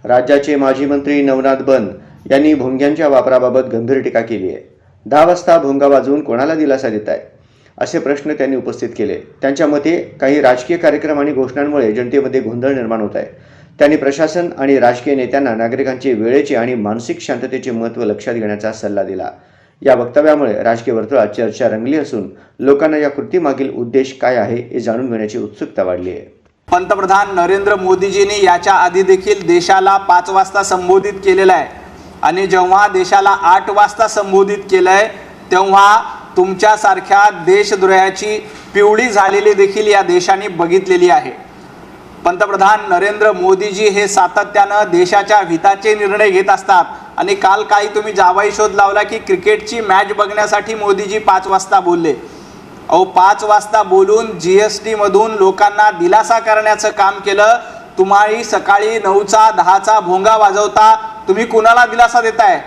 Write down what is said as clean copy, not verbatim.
राज्याचे माजी मंत्री नवनाथ बन यांनी भोंग्यांच्या वापराबाबत गंभीर टीका केली आहे. 10 वाजता भोंगा वाजवून कोणाला दिलासा देताय असे प्रश्न त्यांनी उपस्थित केले. त्यांच्या मते काही राजकीय कार्यक्रम आणि घोषणांमुळे जनतेमध्ये गोंधळ निर्माण होत आहे. त्यांनी प्रशासन आणि राजकीय नेत्यांना नागरिकांची वेळेचे आणि मानसिक शांततेचे महत्त्व लक्षात घेण्याचा सल्ला दिला. या वक्तव्यामुळे राजकीय वर्तुळात चर्चा रंगली असून लोकांना या कृतीमागील उद्देश काय आहे हे जाणून घेण्याची उत्सुकता वाढली आहे. पंतप्रधान नरेंद्र मोदीजींनी याच्या आधी देखील देशाला 5 वाजता संबोधित केलेलं आहे आणि जेव्हा देशाला 8 वाजता संबोधित केलंय तेव्हा तुमच्यासारख्या देशद्रोहाची पिवळी झालेली देखील या देशाने बघितलेली आहे. पंतप्रधान नरेंद्र मोदीजी हे सातत्यानं देशाच्या हिताचे निर्णय घेत असतात आणि काल काही तुम्ही जावाई शोध लावला की क्रिकेटची मॅच बघण्यासाठी मोदीजी 5 वाजता बोलले. 5 वाजता बोलून GST मधून लोकांना दिलासा करण्याचं काम केलं. तुम्ही सकाळी 9चा 10चा भोंगा वाजवता, तुम्ही कुणाला दिलासा देताय?